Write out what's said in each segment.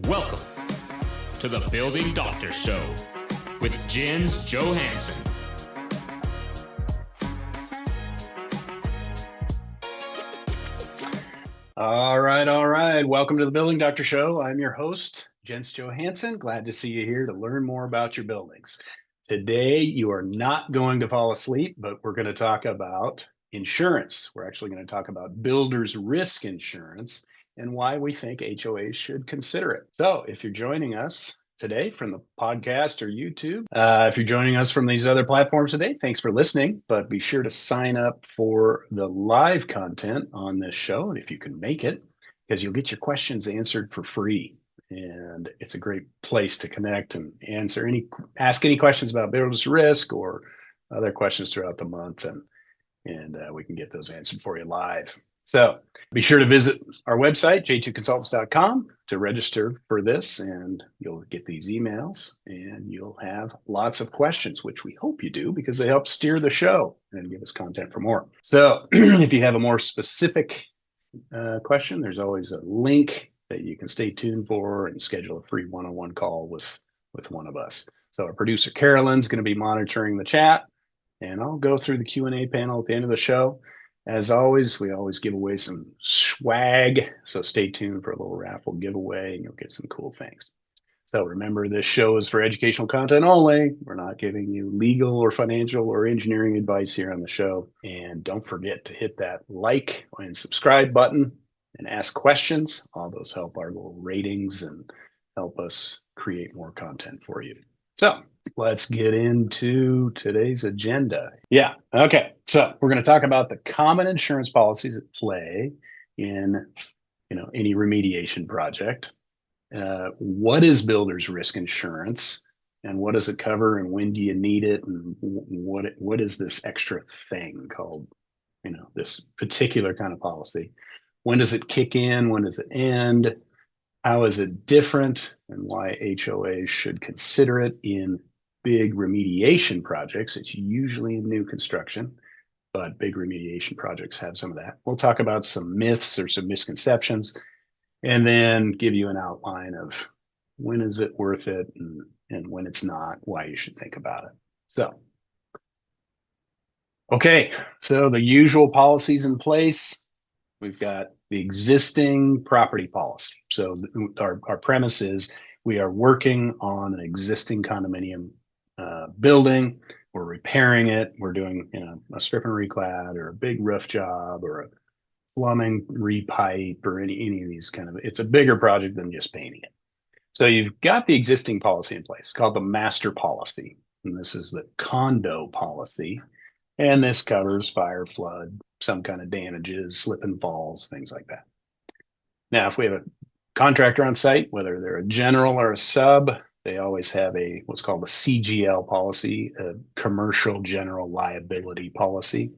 Welcome to the Building Doctor Show with Jens Johansson. All right. Welcome to the Building Doctor Show. I'm your host, Jens Johansson. Glad to see you here to learn more about your buildings. Today, you are not going to fall asleep, but we're going to talk about insurance. We're actually going to talk about builder's risk insurance and why we think HOAs should consider it. So if you're joining us today from the podcast or YouTube, if you're joining us from these other platforms today, thanks for listening, but be sure to sign up for the live content on this show if you can make it, because you'll get your questions answered for free. And it's a great place to connect and ask any questions about builder's risk or other questions throughout the month, and we can get those answered for you live. So be sure to visit our website, j2consultants.com, to register for this, and you'll get these emails and you'll have lots of questions, which we hope you do because they help steer the show and give us content for more. So if you have a more specific question, there's always a link that you can stay tuned for and schedule a free one-on-one call with one of us. So our producer, Carolyn's going to be monitoring the chat, and I'll go through the Q&A panel at the end of the show. As always, we always give away some swag, so stay tuned for a little raffle giveaway, and you'll get some cool things. So remember, this show is for educational content only. We're not giving you legal or financial or engineering advice here on the show. And don't forget to hit that like and subscribe button and ask questions. All those help our little ratings and help us create more content for you. So let's get into today's agenda. Yeah. Okay. So we're going to talk about the common insurance policies at play in, any remediation project. What is builder's risk insurance, and what does it cover, and when do you need it, and what is this extra thing called, this particular kind of policy? When does it kick in? When does it end? How is it different, and why HOAs should consider it in big remediation projects? It's usually in new construction, but big remediation projects have some of that. We'll talk about some myths or some misconceptions, and then give you an outline of when is it worth it and when it's not, why you should think about it. So, okay, so the usual policies in place. We've got the existing property policy. So our premise is we are working on an existing condominium building. We're repairing it. We're doing a strip and reclad or a big roof job or a plumbing repipe or any of these it's a bigger project than just painting it. So you've got the existing policy in place. It's called the master policy. And this is the condo policy. And this covers fire, flood, some kind of damages, slip and falls, things like that. Now, if we have a contractor on site, whether they're a general or a sub, they always have what's called a CGL policy, a commercial general liability policy,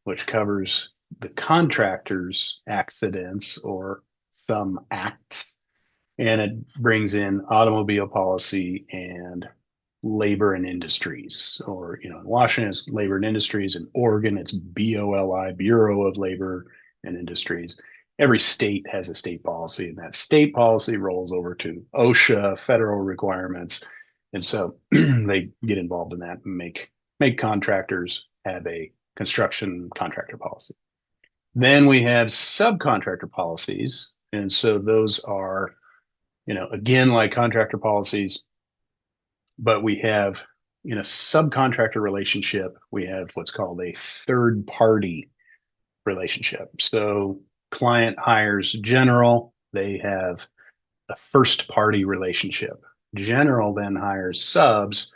which covers the contractor's accidents or some acts. And it brings in automobile policy and labor and industries, or in Washington it's labor and industries, in Oregon it's BOLI, Bureau of Labor and Industries. Every state has a state policy, and that state policy rolls over to OSHA federal requirements, and so they get involved in that and make contractors have a construction contractor policy. Then we have subcontractor policies, and so those are again like contractor policies, but we have, in a subcontractor relationship, we have what's called a third party relationship. So client hires general, they have a first party relationship. General then hires subs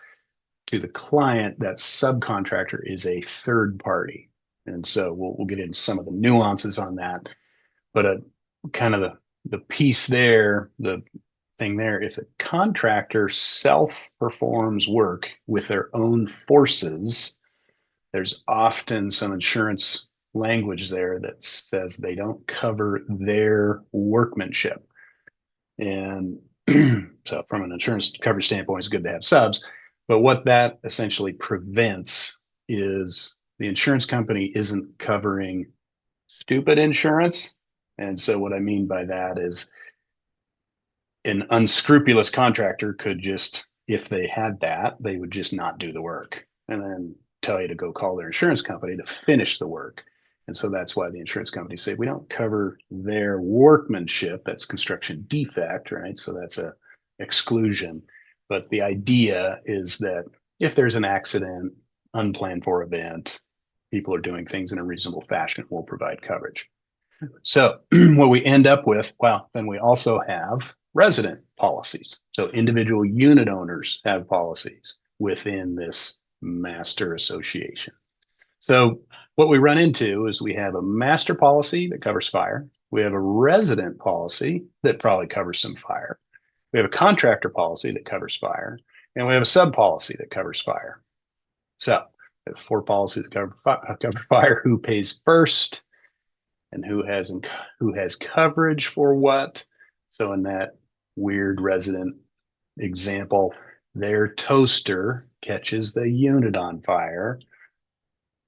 to the client. That subcontractor is a third party. And so we'll get into some of the nuances on that. But the piece there, the thing there, if the contractor self-performs work with their own forces, there's often some insurance language there that says they don't cover their workmanship. And so from an insurance coverage standpoint, it's good to have subs. But what that essentially prevents is the insurance company isn't covering stupid insurance. And so what I mean by that is an unscrupulous contractor could just, if they had that, they would just not do the work and then tell you to go call their insurance company to finish the work. And so that's why the insurance companies say we don't cover their workmanship. That's construction defect, right? So that's a exclusion. But the idea is that if there's an accident, unplanned for event, people are doing things in a reasonable fashion, we'll provide coverage. So what we end up with, well, then we also have resident policies. So individual unit owners have policies within this master association. So what we run into is we have a master policy that covers fire. We have a resident policy that probably covers some fire. We have a contractor policy that covers fire. And we have a sub policy that covers fire. So we have 4 policies that cover fire. Who pays first? And who has coverage for what. So in that weird resident example, their toaster catches the unit on fire.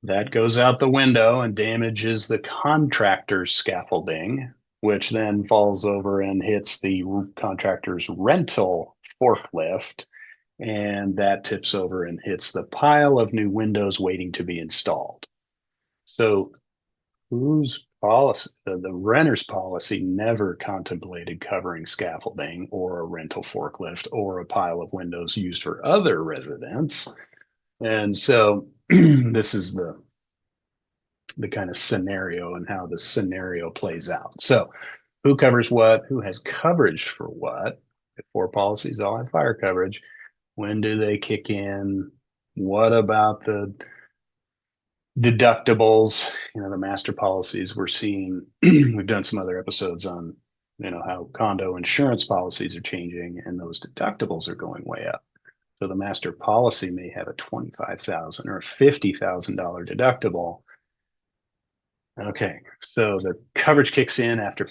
That goes out the window and damages the contractor's scaffolding, which then falls over and hits the contractor's rental forklift. And that tips over and hits the pile of new windows waiting to be installed. So whose policy, the renter's policy never contemplated covering scaffolding or a rental forklift or a pile of windows used for other residents. And so this is the kind of scenario and how the scenario plays out. So who covers what? Who has coverage for what? If 4 policies all have fire coverage, when do they kick in? What about the deductibles? The master policies we're seeing, we've done some other episodes on, how condo insurance policies are changing and those deductibles are going way up. So the master policy may have a $25,000 or $50,000 deductible. Okay, so the coverage kicks in after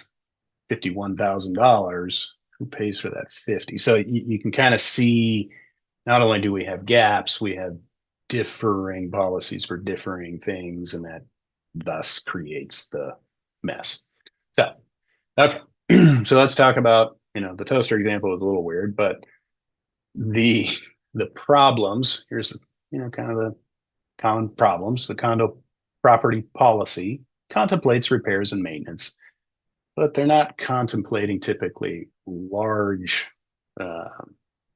$51,000. Who pays for that 50? So you can kind of see, not only do we have gaps, we have differing policies for differing things, and that thus creates the mess. So, okay, so let's talk about, the toaster example is a little weird, but the problems, here's, kind of the common problems. The condo property policy contemplates repairs and maintenance, but they're not contemplating typically large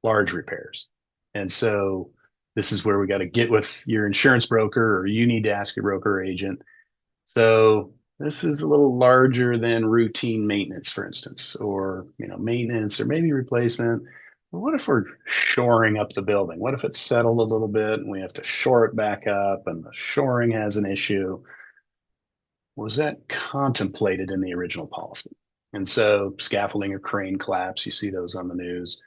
repairs. And so this is where we got to get with your insurance broker, or you need to ask your broker or agent. So this is a little larger than routine maintenance, for instance, or maintenance or maybe replacement. But what if we're shoring up the building? What if it's settled a little bit and we have to shore it back up and the shoring has an issue? Was that contemplated in the original policy? And so scaffolding or crane collapse, you see those on the news.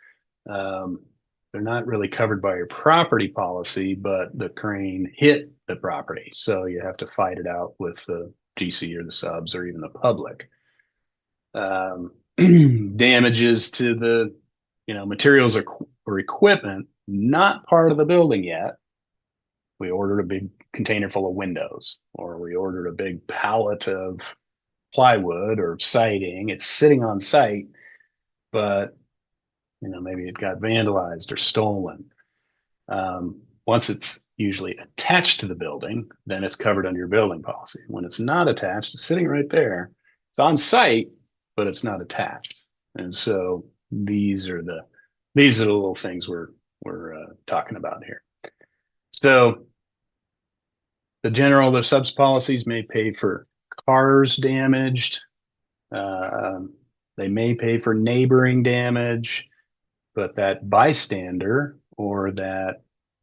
They're not really covered by your property policy, but the crane hit the property. So you have to fight it out with the GC or the subs or even the public. Damages to the, materials or equipment, not part of the building yet. We ordered a big container full of windows, or we ordered a big pallet of plywood or siding. It's sitting on site, but maybe it got vandalized or stolen. Once it's usually attached to the building, then it's covered under your building policy. When it's not attached, it's sitting right there. It's on site, but it's not attached. And so these are the little things we're talking about here. So the subs policies may pay for cars damaged. They may pay for neighboring damage, but that bystander or that,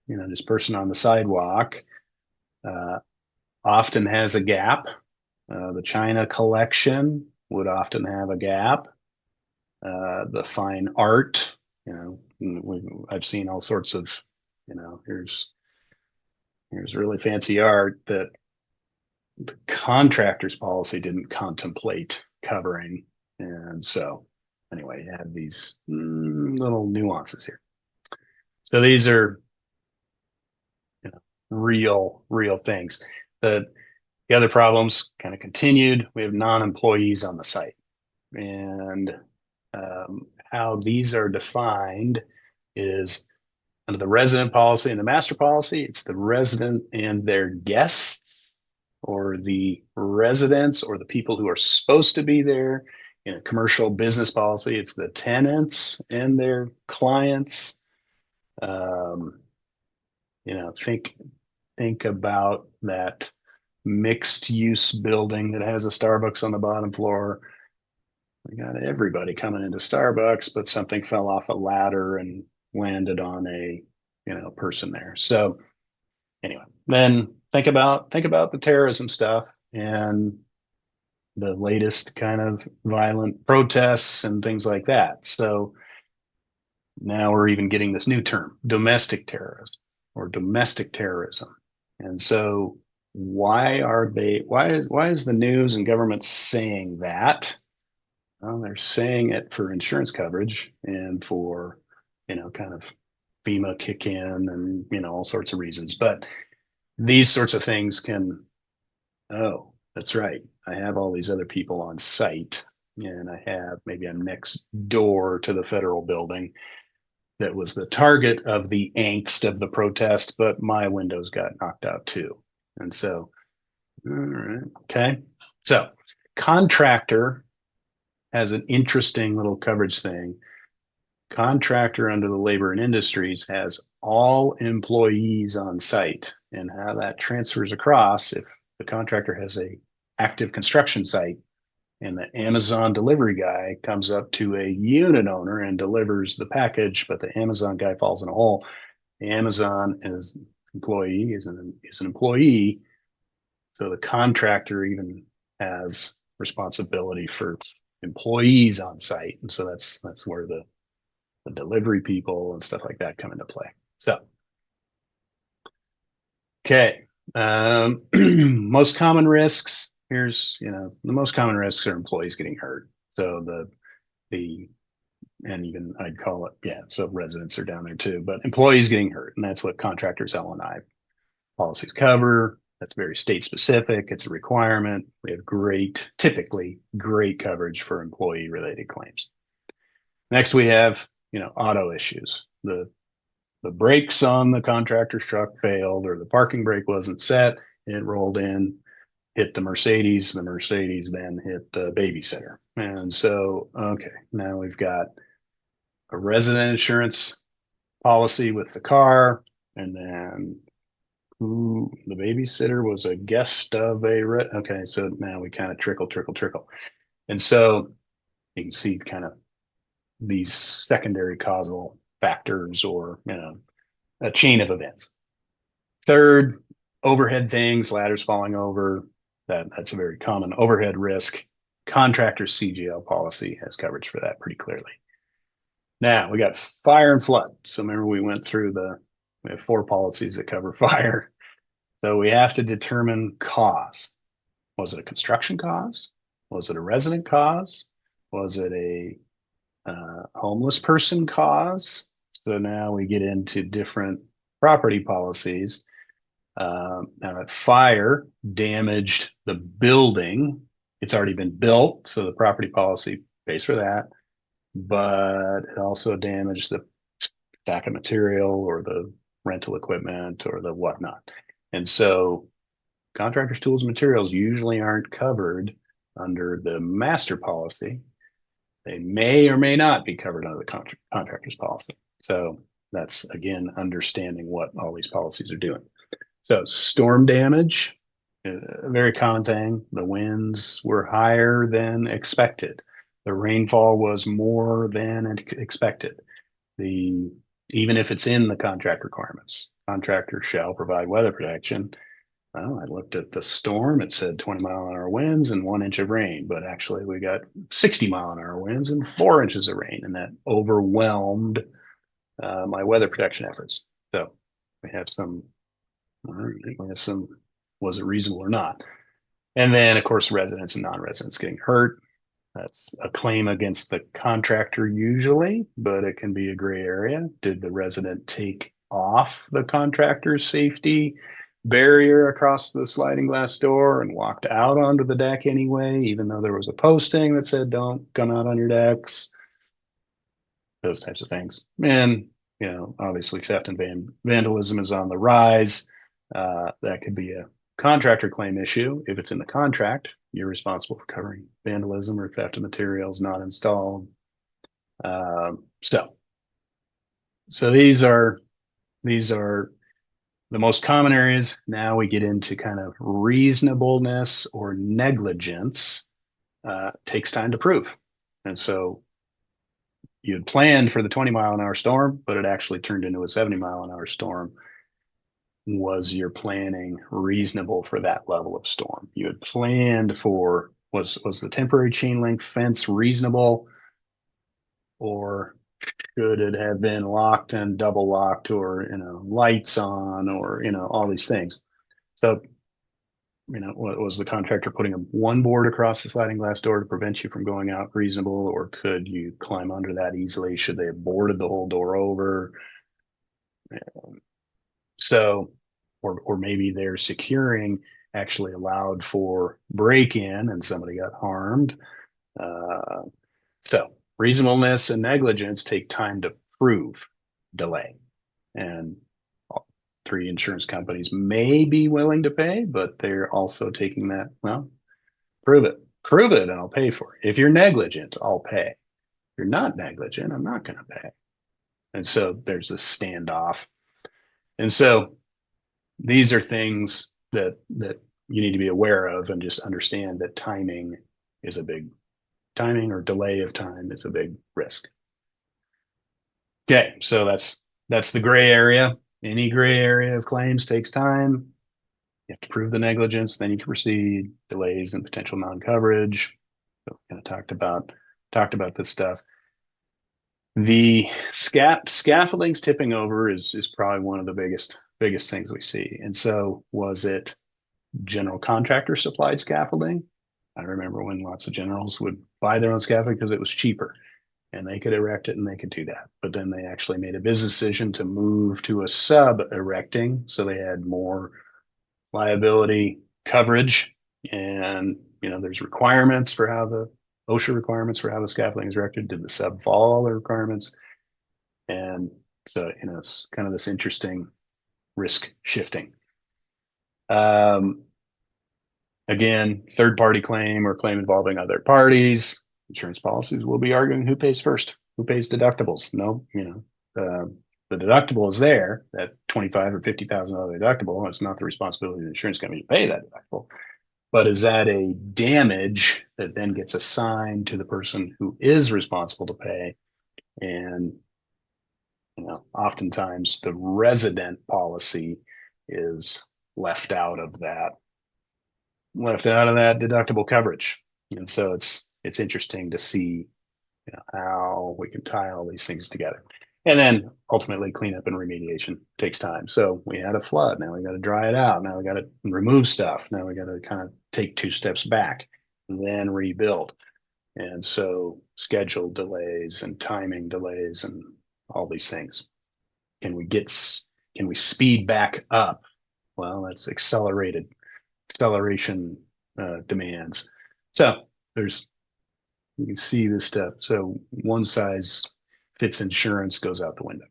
this person on the sidewalk often has a gap. The China collection would often have a gap. The fine art, I've seen all sorts of, here's really fancy art that the contractor's policy didn't contemplate covering. And so anyway, you have these little nuances here. So these are real things. The other problems kind of continued. We have non-employees on the site. And how these are defined is under the resident policy and the master policy, it's the resident and their guests, or the residents or the people who are supposed to be there. In a commercial business policy, it's the tenants and their clients. Think about that mixed use building that has a Starbucks on the bottom floor. We got everybody coming into Starbucks, but something fell off a ladder and landed on a person there. So anyway, then think about the terrorism stuff and the latest kind of violent protests and things like that. So now we're even getting this new term, domestic terrorism or domestic terrorism. And so why is the news and government saying that? Well, they're saying it for insurance coverage and for, kind of FEMA kick in and, all sorts of reasons. But these sorts of things can, oh, that's right. I have all these other people on site and maybe I'm next door to the federal building that was the target of the angst of the protest, but my windows got knocked out too. And so, all right, okay. So contractor has an interesting little coverage thing. Contractor under the Labor and Industries has all employees on site, and how that transfers across if the contractor has a active construction site and the Amazon delivery guy comes up to a unit owner and delivers the package, but the Amazon guy falls in a hole. The Amazon employee is an employee, so the contractor even has responsibility for employees on site, and so that's where the delivery people and stuff like that come into play. So, okay, most common risks. Here's the most common risks are employees getting hurt. So and even I'd call it So residents are down there too, but employees getting hurt, and that's what contractors L&I policies cover. That's very state specific. It's a requirement. We have typically great coverage for employee related claims. Next, we have auto issues. The brakes on the contractor's truck failed, or the parking brake wasn't set. It rolled in, hit the Mercedes. The Mercedes then hit the babysitter. And so, okay, now we've got a resident insurance policy with the car, and then the babysitter was a guest of okay, so now we kind of trickle. And so you can see kind of these secondary causal factors, or a chain of events. Third, overhead things, ladders falling over. That's a very common overhead risk. Contractor's CGL policy has coverage for that pretty clearly. Now we got fire and flood. So remember we went through we have 4 policies that cover fire. So we have to determine cause. Was it a construction cause? Was it a resident cause? Was it a homeless person cause? So now we get into different property policies. Now that fire damaged the building, it's already been built, so the property policy pays for that, but it also damaged the stack of material or the rental equipment or the whatnot. And so contractors' tools and materials usually aren't covered under the master policy. They may or may not be covered under the contractor's policy. So that's, again, understanding what all these policies are doing. So storm damage, a very common thing. The winds were higher than expected. The rainfall was more than expected. Even if it's in the contract requirements, contractor shall provide weather protection. Well, I looked at the storm. It said 20-mile-an-hour winds and 1 inch of rain, but actually we got 60-mile-an-hour winds and 4 inches of rain, and that overwhelmed my weather protection efforts. So we have some, was it reasonable or not? And then, of course, residents and non-residents getting hurt. That's a claim against the contractor usually, but it can be a gray area. Did the resident take off the contractor's safety barrier across the sliding glass door and walked out onto the deck anyway, even though there was a posting that said don't come out on your decks? those types of things. And, obviously theft and vandalism is on the rise. That could be a contractor claim issue. If it's in the contract, you're responsible for covering vandalism or theft of materials not installed. So these are the most common areas. Now we get into kind of reasonableness or negligence. Takes time to prove. And so you had planned for the 20-mile-an-hour storm, but it actually turned into a 70-mile-an-hour storm. Was your planning reasonable for that level of storm? You had planned for, was the temporary chain link fence reasonable, or should it have been locked and double locked, or lights on, or all these things? So was the contractor putting a one board across the sliding glass door to prevent you from going out reasonable, or could you climb under that easily? Should they have boarded the whole door over? So, or maybe their securing actually allowed for break-in and somebody got harmed. So reasonableness and negligence take time to prove delay. And three insurance companies may be willing to pay, but they're also taking that, well, prove it and I'll pay for it. If you're negligent, I'll pay. If you're not negligent, I'm not going to pay. And so there's this standoff. And so these are things that you need to be aware of, and just understand that timing or delay of time is a big risk. Okay, so that's the gray area. Any gray area of claims takes time. You have to prove the negligence, then you can proceed. Delays and potential non-coverage. So we kind of talked about this stuff. The scaffoldings tipping over is probably one of the biggest things we see. And so, was it general contractor supplied scaffolding? I remember when lots of generals would buy their own scaffolding because it was cheaper and they could erect it and they could do that. But then they actually made a business decision to move to a sub erecting. So they had more liability coverage, and there's requirements for how the OSHA requirements for how the scaffolding is erected. Did the sub follow all the requirements? And so it's kind of this interesting risk shifting. Again, third party claim or claim involving other parties. Insurance policies will be arguing who pays first, who pays deductibles. No, the deductible is there, that $25,000 or $50,000 deductible. It's not the responsibility of the insurance company to pay that deductible. But is that a damage that then gets assigned to the person who is responsible to pay? And oftentimes the resident policy is left out of that deductible coverage. And so it's interesting to see how we can tie all these things together. And then ultimately cleanup and remediation takes time. So we had a flood. Now we got to dry it out. Now we got to remove stuff. Now we got to kind of take 2 steps back and then rebuild. And so schedule delays and timing delays and all these things. Can we speed back up? Well, that's acceleration demands. So you can see this stuff. So one size fits insurance goes out the window.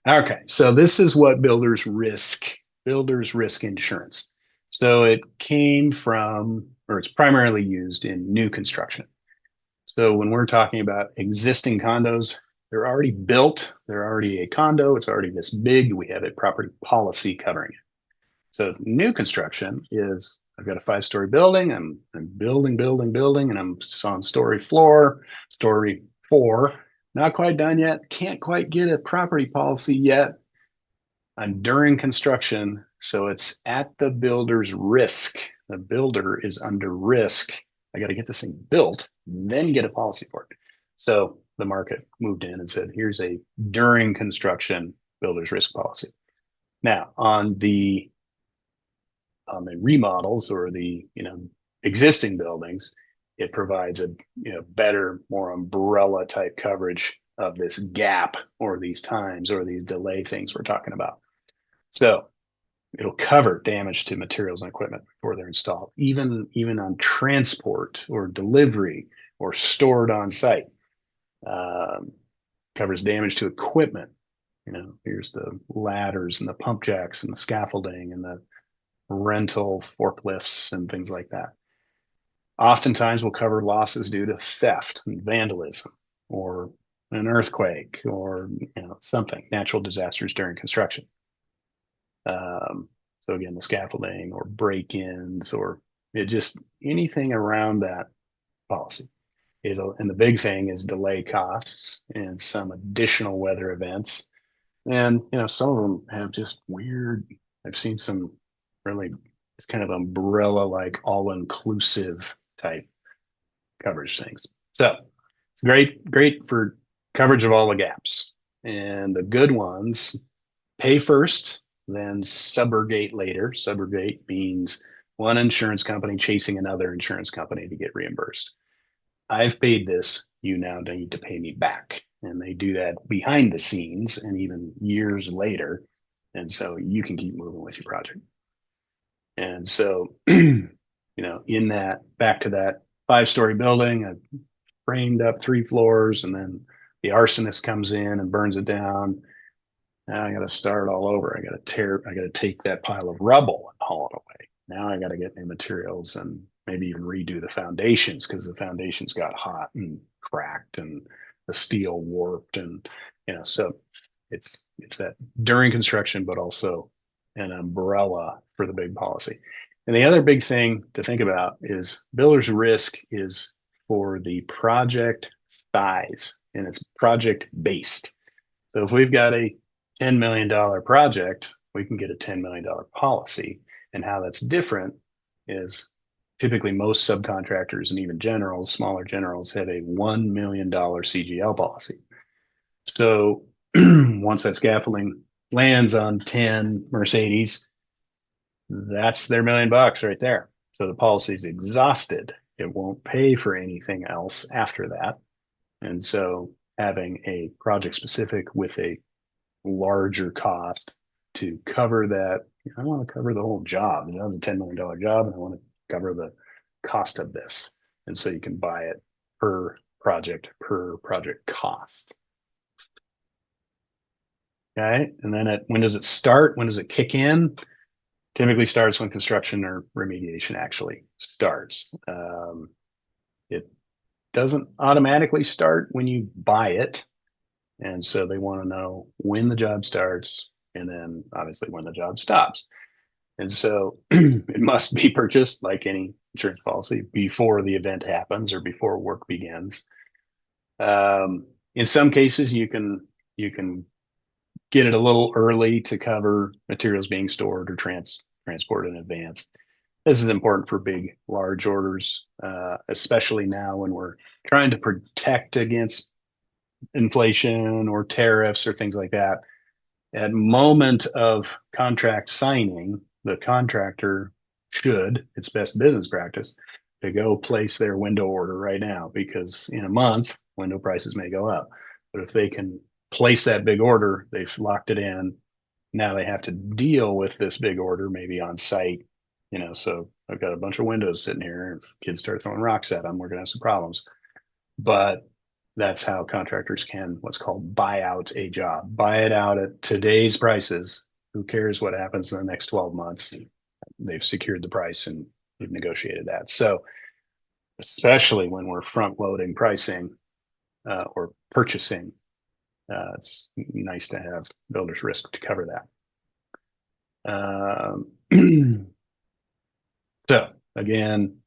Okay, so this is what builders risk insurance. So it came from, or it's primarily used in new construction. So when we're talking about existing condos, they're already built, they're already a condo, it's already this big, we have a property policy covering it. So new construction is, I've got a 5-story building, I'm building, and I'm on story 4, not quite done yet, can't quite get a property policy yet. I'm during construction, so it's at the builder's risk. The builder is under risk. I got to get this thing built, then get a policy for it. So the market moved in and said, here's a during construction builder's risk policy. Now on the remodels or the existing buildings, it provides a better, more umbrella type coverage of this gap or these times or these delay things we're talking about. So it'll cover damage to materials and equipment before they're installed, even on transport or delivery or stored on site. Covers damage to equipment. Here's the ladders and the pump jacks and the scaffolding and the rental forklifts and things like that. Oftentimes we'll cover losses due to theft and vandalism or an earthquake or something, natural disasters during construction. So again, the scaffolding or break-ins or just anything around that policy. And the big thing is delay costs and some additional weather events. And some of them have just weird. I've seen some really it's kind of umbrella like all-inclusive type coverage things. So great for coverage of all the gaps. And the good ones pay first, then subrogate later. Subrogate means one insurance company chasing another insurance company to get reimbursed. I've paid this, you now need to pay me back. And they do that behind the scenes and even years later. And so you can keep moving with your project. And so, in that, back to that 5-story building, I framed up 3 floors and then the arsonist comes in and burns it down. Now I got to start all over. I got to take that pile of rubble and haul it away. Now I got to get new materials and maybe even redo the foundations because the foundations got hot and cracked and the steel warped. And, so it's that during construction, but also an umbrella for the big policy. And the other big thing to think about is builder's risk is for the project size and it's project based. So if we've got a $10 million project, we can get a $10 million policy. And how that's different is typically most subcontractors and even generals, smaller generals, have a $1 million CGL policy. So once that scaffolding lands on 10 Mercedes, that's their $1 million right there. So the policy is exhausted. It won't pay for anything else after that. And so having a project specific with a larger cost to cover that, I want to cover the whole job. It's a $10 million job, and I want to cover the cost of this. And so you can buy it per project cost. Okay. And then when does it start? When does it kick in? Typically starts when construction or remediation actually starts. It doesn't automatically start when you buy it. And so they want to know when the job starts and then obviously when the job stops. And so it must be purchased like any insurance policy before the event happens or before work begins. In some cases, you can get it a little early to cover materials being stored or transported in advance. This is important for big, large orders, especially now when we're trying to protect against inflation or tariffs or things like that. At moment of contract signing, the contractor it's best business practice to go place their window order right now, because in a month, window prices may go up. But if they can place that big order, they've locked it in. Now they have to deal with this big order, maybe on site. So I've got a bunch of windows sitting here. If kids start throwing rocks at them, we're going to have some problems. But that's how contractors can what's called buy out a job. Buy it out at today's prices. Who cares what happens in the next 12 months? They've secured the price and we've negotiated that. So especially when we're front loading pricing or purchasing, it's nice to have builder's risk to cover that. So again,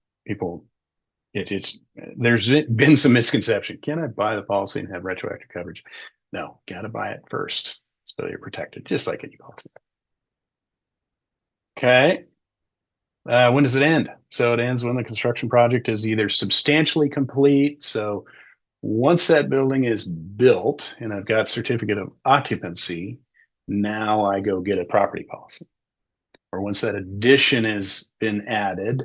there's been some misconception. Can I buy the policy and have retroactive coverage? No, got to buy it first so you're protected, just like any policy. Okay. When does it end? So it ends when the construction project is either substantially complete. So once that building is built and I've got certificate of occupancy, now I go get a property policy. Or once that addition has been added,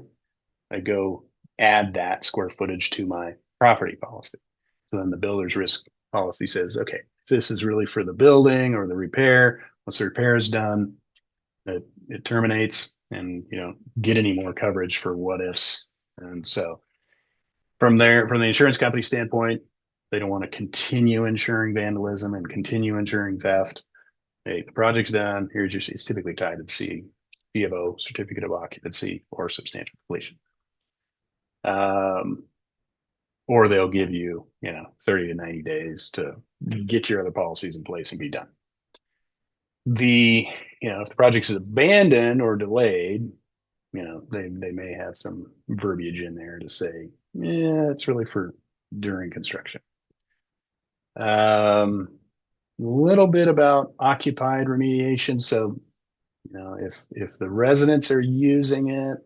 I go add that square footage to my property policy. So then the builder's risk policy says, okay, this is really for the building or the repair. Once the repair is done, it terminates, and you don't get any more coverage for what ifs. And so from the insurance company standpoint, They don't want to continue insuring vandalism and continue insuring theft. Hey, the project's done. Here's your, it's typically tied to the CFO, certificate of occupancy, or substantial completion. Or they'll give you, 30 to 90 days to get your other policies in place and be done. If the project is abandoned or delayed, they may have some verbiage in there to say, yeah, it's really for during construction. Little bit about occupied remediation. So, if the residents are using it,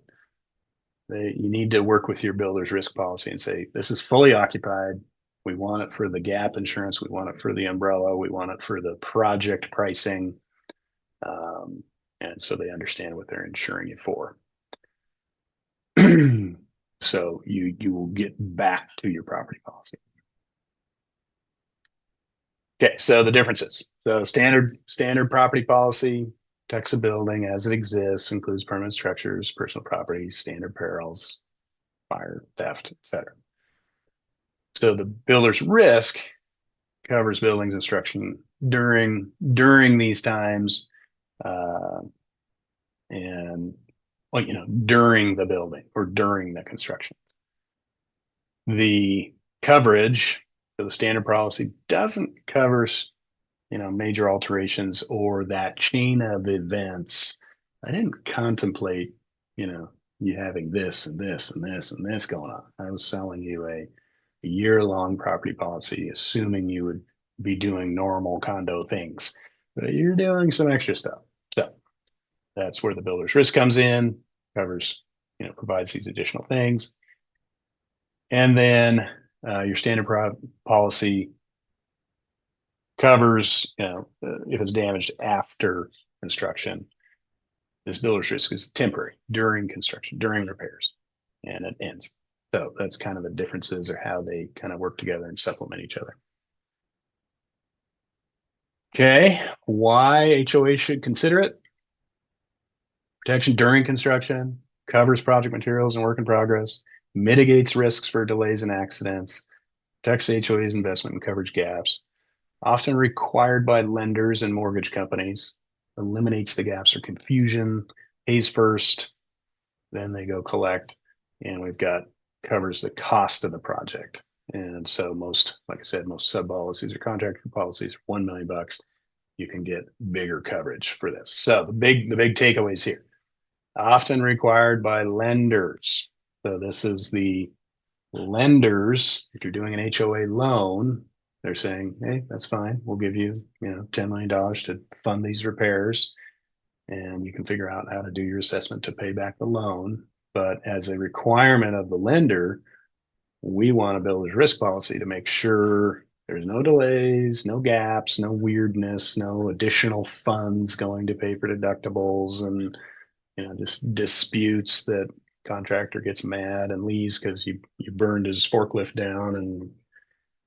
you need to work with your builder's risk policy and say, this is fully occupied. We want it for the gap insurance. We want it for the umbrella. We want it for the project pricing. And so they understand what they're insuring you for. So you will get back to your property policy. Okay, so the differences. So standard property policy protects a building as it exists, includes permanent structures, personal property, standard perils, fire, theft, etc. So the builder's risk covers buildings instruction during these times, and during the building or during the construction. The coverage for the standard policy doesn't cover major alterations or that chain of events. I didn't contemplate you having this and this and this and this going on. I was selling you a year-long property policy, assuming you would be doing normal condo things, but you're doing some extra stuff. So that's where the builder's risk comes in, covers, provides these additional things. And then your standard policy covers, if it's damaged after construction. This builder's risk is temporary during construction, during repairs, and it ends. So that's kind of the differences or how they kind of work together and supplement each other. Okay, why HOA should consider it? Protection during construction, covers project materials and work in progress, mitigates risks for delays and accidents, protects HOA's investment and coverage gaps, often required by lenders and mortgage companies, eliminates the gaps or confusion, pays first, then they go collect, and we've got covers the cost of the project. And so like I said, most sub policies or contractor policies, $1 million, you can get bigger coverage for this. So the big takeaways here, often required by lenders. So this is the lenders. If you're doing an HOA loan, they're saying, hey, that's fine. We'll give you, $10 million to fund these repairs, and you can figure out how to do your assessment to pay back the loan. But as a requirement of the lender, we want to build a risk policy to make sure there's no delays, no gaps, no weirdness, no additional funds going to pay for deductibles, and just disputes that contractor gets mad and leaves because you burned his forklift down and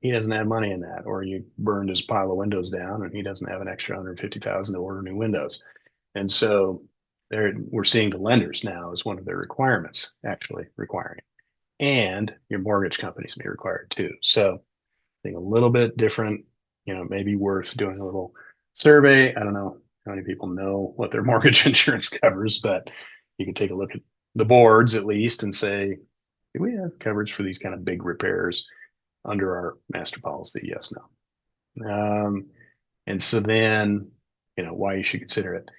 he doesn't have money in that, or you burned his pile of windows down and he doesn't have an extra $150,000 to order new windows. And so we're seeing the lenders now as one of their requirements, actually requiring it. And your mortgage companies may require it too. So I think a little bit different, maybe worth doing a little survey. I don't know how many people know what their mortgage insurance covers, but you can take a look at the boards at least and say, do we have coverage for these kind of big repairs under our master policy? Yes, no. And so then, why you should consider it.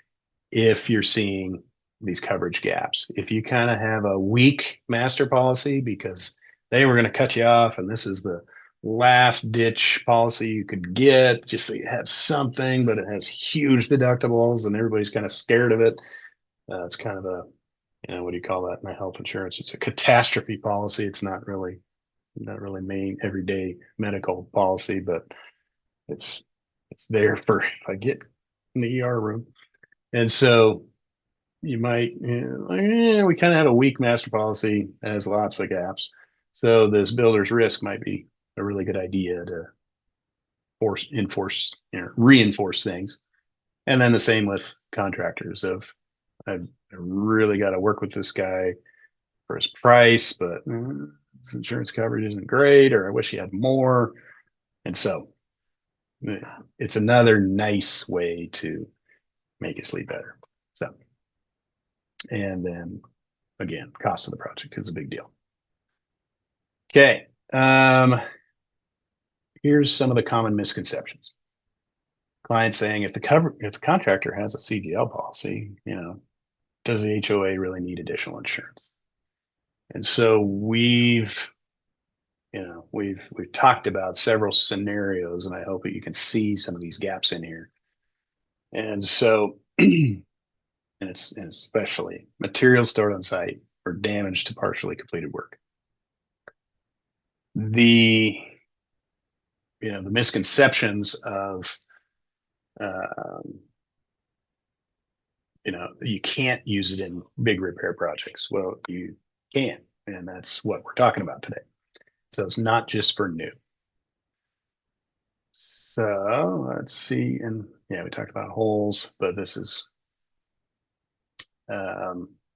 If you're seeing these coverage gaps, if you kind of have a weak master policy because they were going to cut you off and this is the last ditch policy you could get just so you have something, but it has huge deductibles and everybody's kind of scared of it. It's kind of a, what do you call that in my health insurance? It's a catastrophe policy. It's not really main everyday medical policy, but it's there for if I get in the ER room. And so you might, we kind of have a weak master policy that has lots of gaps. So this builder's risk might be a really good idea to reinforce things. And then the same with contractors I've really got to work with this guy for his price, but his insurance coverage isn't great, or I wish he had more. And so it's another nice way to make you sleep better. So, and then again, cost of the project is a big deal. Okay. Here's some of the common misconceptions. Clients saying if the contractor has a CGL policy, does the HOA really need additional insurance? And so we've talked about several scenarios, and I hope that you can see some of these gaps in here. And so, and especially materials stored on site or damage to partially completed work. The misconceptions of you can't use it in big repair projects. Well, you can, and that's what we're talking about today. So it's not just for new. So let's see, and we talked about holes, but this is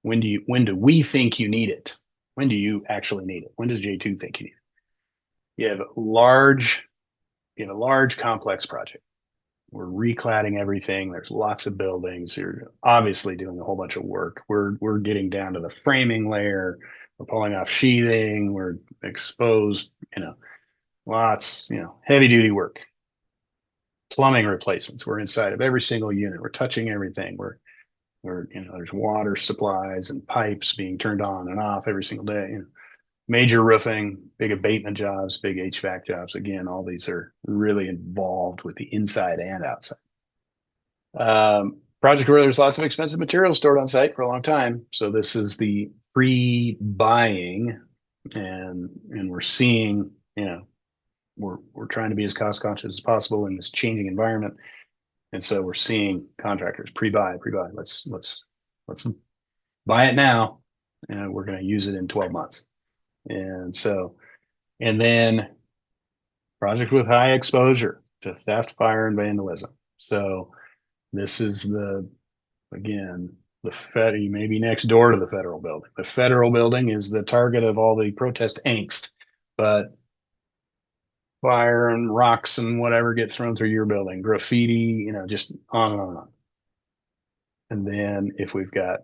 when do we think you need it? When do you actually need it? When does J2 think you need it? You have a large complex project. We're recladding everything. There's lots of buildings. You're obviously doing a whole bunch of work. We're getting down to the framing layer. We're pulling off sheathing. We're exposed, lots, heavy duty work. Plumbing replacements. We're inside of every single unit. We're touching everything. We're there's water supplies and pipes being turned on and off every single day. Major roofing, big abatement jobs, big HVAC jobs. Again, all these are really involved with the inside and outside. Project where there's lots of expensive materials stored on site for a long time. So this is the pre-buying, and we're seeing, we're trying to be as cost conscious as possible in this changing environment. And so we're seeing contractors pre-buy. Let's buy it now, and we're going to use it in 12 months. And then project with high exposure to theft, fire, and vandalism. So this is the Fed, you may be next door to the federal building. The federal building is the target of all the protest angst, but fire and rocks and whatever get thrown through your building, graffiti, just on and on and on. And then if we've got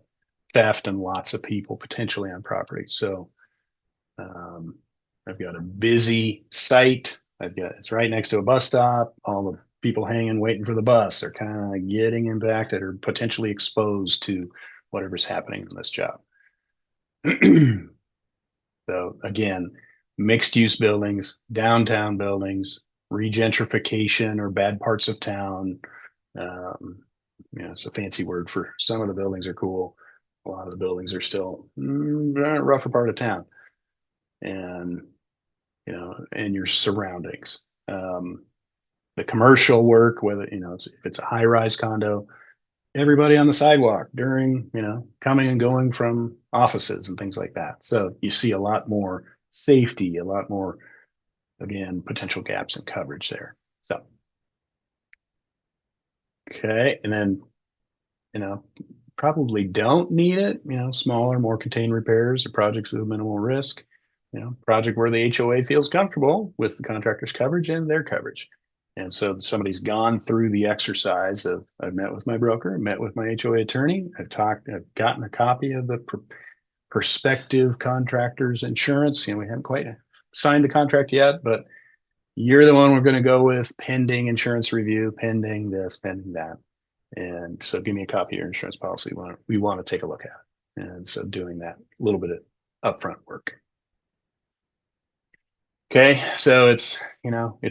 theft and lots of people potentially on property. So I've got a busy site. It's right next to a bus stop. All the people hanging, waiting for the bus are kind of getting impacted or potentially exposed to whatever's happening in this job. So again, mixed use buildings, downtown buildings, regentrification or bad parts of town. It's a fancy word for some of the buildings are cool. A lot of the buildings are still rougher part of town. And your surroundings. The commercial work, whether if it's a high-rise condo, everybody on the sidewalk during coming and going from offices and things like that. So you see a lot more safety, a lot more, again, potential gaps in coverage there. So okay, and then probably don't need it. Smaller, more contained repairs or projects with minimal risk. Project where the HOA feels comfortable with the contractor's coverage and their coverage. And so somebody's gone through the exercise of, I've met with my broker, met with my HOA attorney, I've gotten a copy of the prospective contractor's insurance. We haven't quite signed the contract yet, but you're the one we're going to go with pending insurance review, pending this, pending that. And so give me a copy of your insurance policy. We want to take a look at. And so doing that little bit of upfront work. Okay, so it's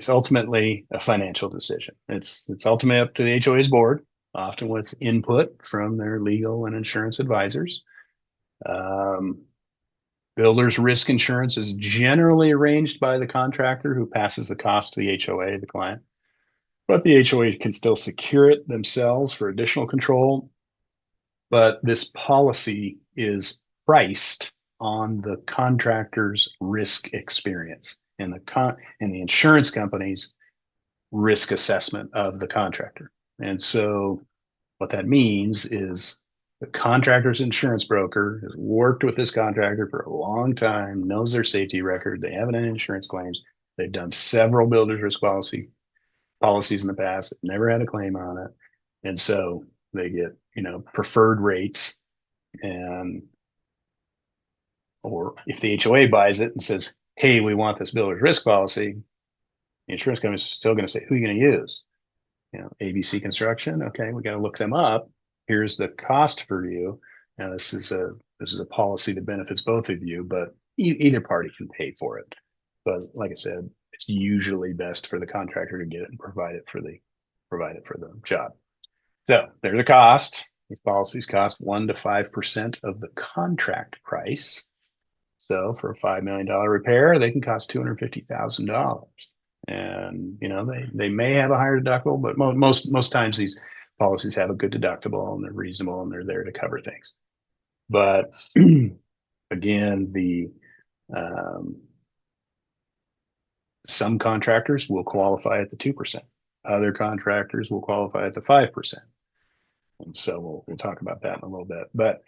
ultimately a financial decision. It's ultimately up to the HOA's board, often with input from their legal and insurance advisors. Builder's risk insurance is generally arranged by the contractor who passes the cost to the HOA, the client. But the HOA can still secure it themselves for additional control. But this policy is priced on the contractor's risk experience and the insurance company's risk assessment of the contractor. And so what that means is the contractor's insurance broker has worked with this contractor for a long time, knows their safety record, they haven't had insurance claims. They've done several builder's risk policies in the past, never had a claim on it. And so they get, preferred rates. And or if the HOA buys it and says, hey, we want this builder's risk policy, the insurance company is still going to say, who are you going to use? ABC Construction. Okay, we got to look them up. Here's the cost for you. Now this is a policy that benefits both of you, but either party can pay for it. But like I said, it's usually best for the contractor to get it and provide it for the job. So there's a cost. These policies cost 1 to 5% of the contract price. So for a $5 million repair, they can cost $250,000. And they may have a higher deductible, but most times these policies have a good deductible and they're reasonable and they're there to cover things. But again, some contractors will qualify at the 2%. Other contractors will qualify at the 5%. And so we'll talk about that in a little bit. But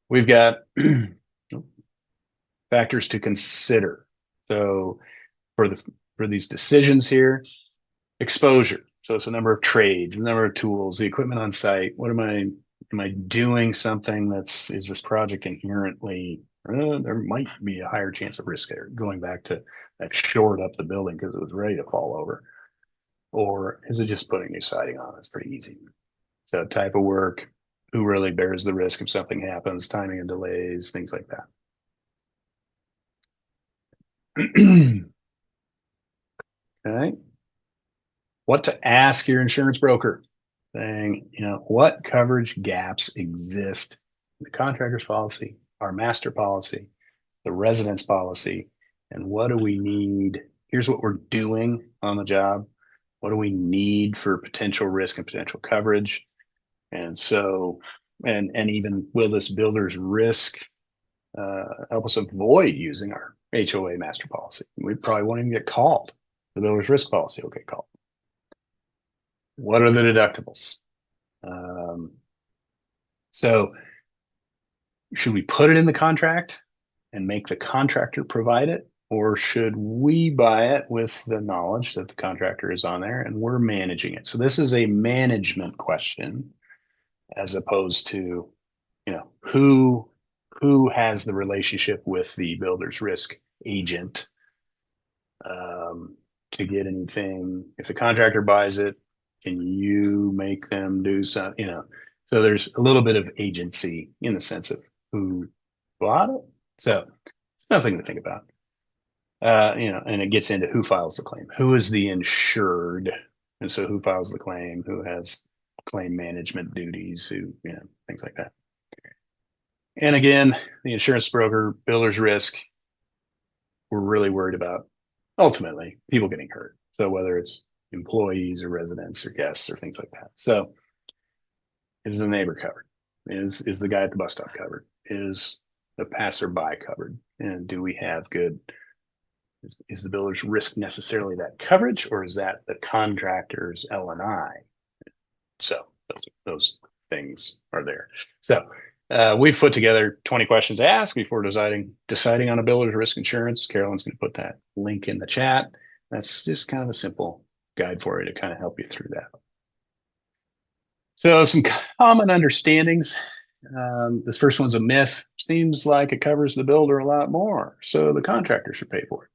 we've got factors to consider. So for these decisions here, exposure. So it's the number of trades, the number of tools, the equipment on site. What am I doing something is this project inherently, there might be a higher chance of risk there, going back to that shored up the building because it was ready to fall over. Or is it just putting new siding on? It's pretty easy. So type of work, who really bears the risk if something happens, timing and delays, things like that. Okay. What to ask your insurance broker, saying, what coverage gaps exist in the contractor's policy, our master policy, the residence policy, and what do we need? Here's what we're doing on the job. What do we need for potential risk and potential coverage? And so, and even will this builder's risk help us avoid using our HOA master policy? We probably won't even get called. The builder's risk policy will get called. What are the deductibles? So should we put it in the contract and make the contractor provide it? Or should we buy it with the knowledge that the contractor is on there and we're managing it? So this is a management question as opposed to, who has the relationship with the builder's risk agent to get anything. If the contractor buys it, can you make them do something? So there's a little bit of agency in the sense of who bought it. So it's nothing to think about. And it gets into who files the claim, who is the insured, and so who files the claim, who has claim management duties, things like that. And again, the insurance broker, builder's risk, we're really worried about ultimately people getting hurt. So whether it's employees or residents or guests or things like that. So is the neighbor covered? Is the guy at the bus stop covered? Is the passerby covered? And do we have good, is the builder's risk necessarily that coverage, or is that the contractor's L&I? So those things are there. So we've put together 20 questions to ask before deciding on a builder's risk insurance. Carolyn's going to put that link in the chat. That's just kind of a simple guide for you to kind of help you through that. So some common understandings. This first one's a myth. Seems like it covers the builder a lot more, so the contractor should pay for it.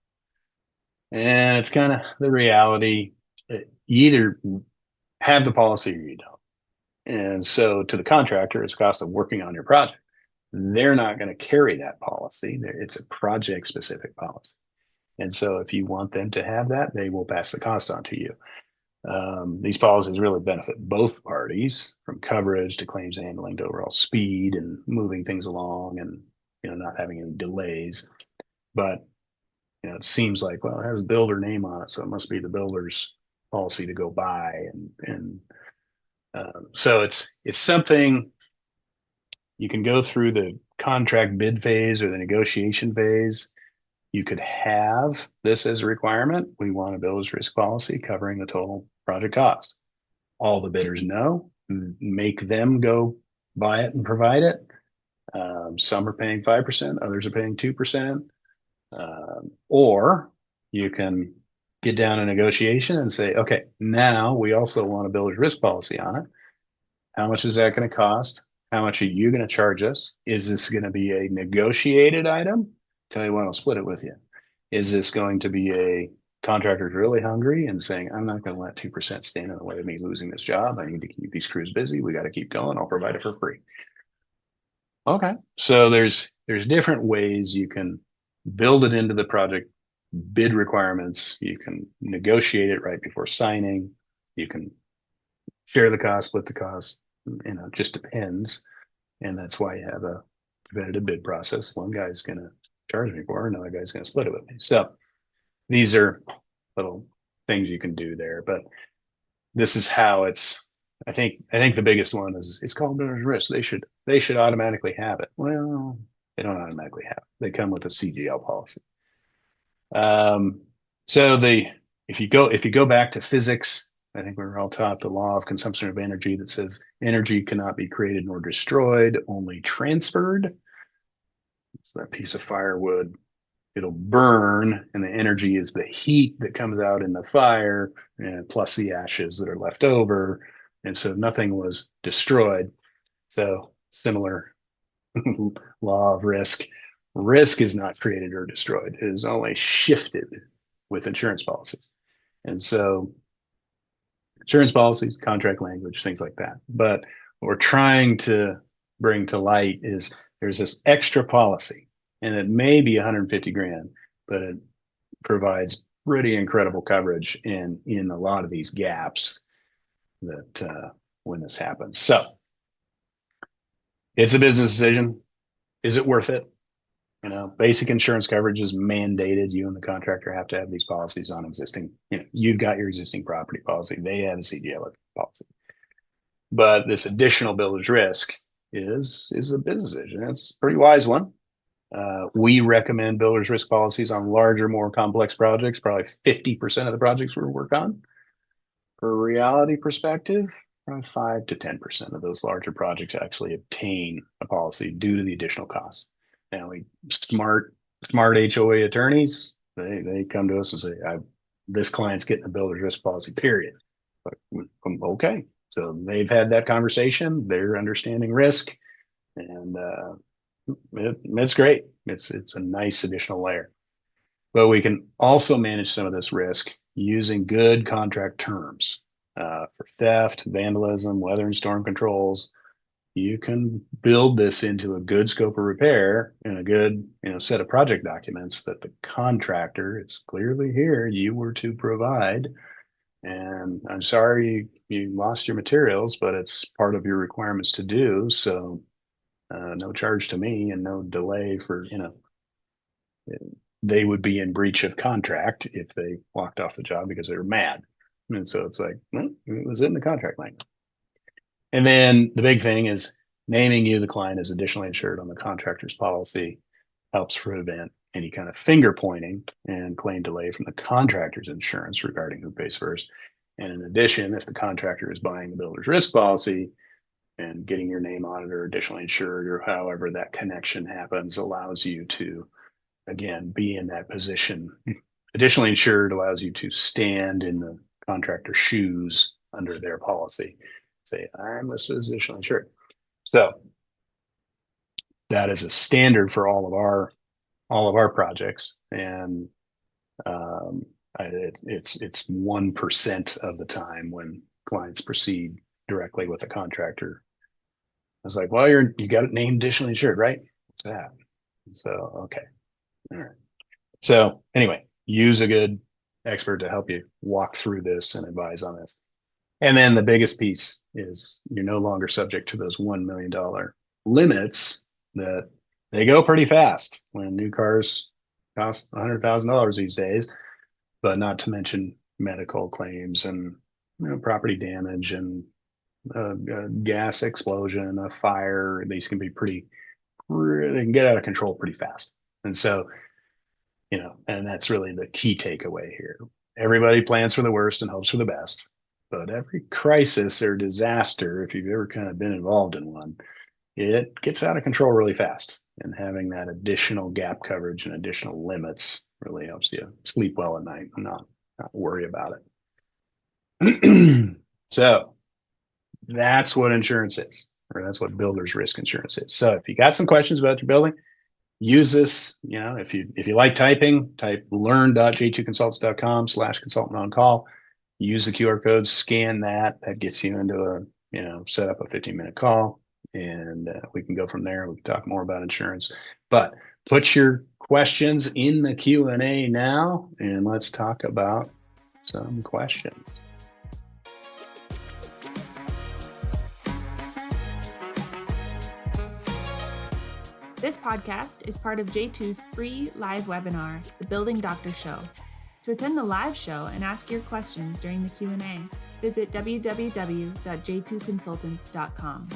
And it's kind of the reality. You either have the policy or you don't. And so to the contractor, it's cost of working on your project. They're not going to carry that policy. It's a project specific policy. And so if you want them to have that, they will pass the cost on to you. These policies really benefit both parties, from coverage to claims handling to overall speed and moving things along and not having any delays. But it seems like, well, it has a builder name on it, so it must be the builder's policy to go by. And so it's something you can go through the contract bid phase or the negotiation phase. You could have this as a requirement. We want a builder's risk policy covering the total project cost. All the bidders know, make them go buy it and provide it. Some are paying 5%, others are paying 2%. Or you can get down a negotiation and say, okay, now we also want a builder's risk policy on it. How much is that going to cost? How much are you going to charge us? Is this going to be a negotiated item? Tell you what, I'll split it with you. Is this going to be a contractor's really hungry and saying, I'm not going to let 2% stand in the way of me losing this job. I need to keep these crews busy. We got to keep going. I'll provide it for free. Okay. So there's different ways you can build it into the project bid requirements. You can negotiate it right before signing. You can share the cost, split the cost. It just depends. And that's why you have a competitive bid process. One guy's going to charge me for it, another guy's going to split it with me. So these are little things you can do there, but this is how it's. I think the biggest one is it's called builder's risk. They should automatically have it. Well, they don't automatically have it. They come with a CGL policy. So if you go back to physics, I think we were all taught the law of consumption of energy that says energy cannot be created nor destroyed, only transferred. So that piece of firewood, it'll burn, and the energy is the heat that comes out in the fire, and plus the ashes that are left over. And so nothing was destroyed. So similar law of risk. Risk is not created or destroyed. It is only shifted with insurance policies. And so insurance policies, contract language, things like that. But what we're trying to bring to light is there's this extra policy, and it may be 150 grand, but it provides pretty incredible coverage in a lot of these gaps that when this happens. So it's a business decision. Is it worth it? Basic insurance coverage is mandated. You and the contractor have to have these policies on existing. You've got your existing property policy. They have a CGL policy. But this additional builder's risk is a business decision. It's a pretty wise one. We recommend builder's risk policies on larger, more complex projects. Probably 50% of the projects we work on. For a reality perspective, around 5 to 10% of those larger projects actually obtain a policy due to the additional costs. Now, smart HOA attorneys, they come to us and say, this client's getting a builder's risk policy, period. But, okay. So they've had that conversation. They're understanding risk, and it's great. It's a nice additional layer. But we can also manage some of this risk using good contract terms for theft, vandalism, weather and storm controls. You can build this into a good scope of repair and a good set of project documents that the contractor, it's clearly here, you were to provide. And I'm sorry you lost your materials, but it's part of your requirements to do. So no charge to me and no delay for, they would be in breach of contract if they walked off the job because they were mad. And so it's like, well, it was in the contract language. And then the big thing is naming you, the client, as additionally insured on the contractor's policy helps prevent any kind of finger pointing and claim delay from the contractor's insurance regarding who pays first. And in addition, if the contractor is buying the builder's risk policy and getting your name on it or additionally insured or however that connection happens allows you to, again, be in that position. Additionally insured allows you to stand in the contractor's shoes under their policy. Say, I'm this additionally insured. So that is a standard for all of our projects, and it's 1% of the time when clients proceed directly with a contractor. I was like, well, you got it named additionally insured, right? What's that? So okay, all right. So anyway, use a good expert to help you walk through this and advise on this. And then the biggest piece is you're no longer subject to those $1 million limits that they go pretty fast when new cars cost $100,000 these days, but not to mention medical claims and property damage and a gas explosion, a fire. These can be they can get out of control pretty fast. And so, and that's really the key takeaway here. Everybody plans for the worst and hopes for the best. But every crisis or disaster, if you've ever kind of been involved in one, it gets out of control really fast. And having that additional gap coverage and additional limits really helps you sleep well at night and not not worry about it. So that's what insurance is, or that's what builder's risk insurance is. So if you got some questions about your building, use this. If you like typing, type learn.j2consults.com/consultant on call. Use the QR code, scan that. That gets you into set up a 15-minute call, and we can go from there. We can talk more about insurance. But put your questions in the Q&A now, and let's talk about some questions. This podcast is part of J2's free live webinar, The Building Doctor Show. To attend the live show and ask your questions during the Q&A, visit www.j2consultants.com.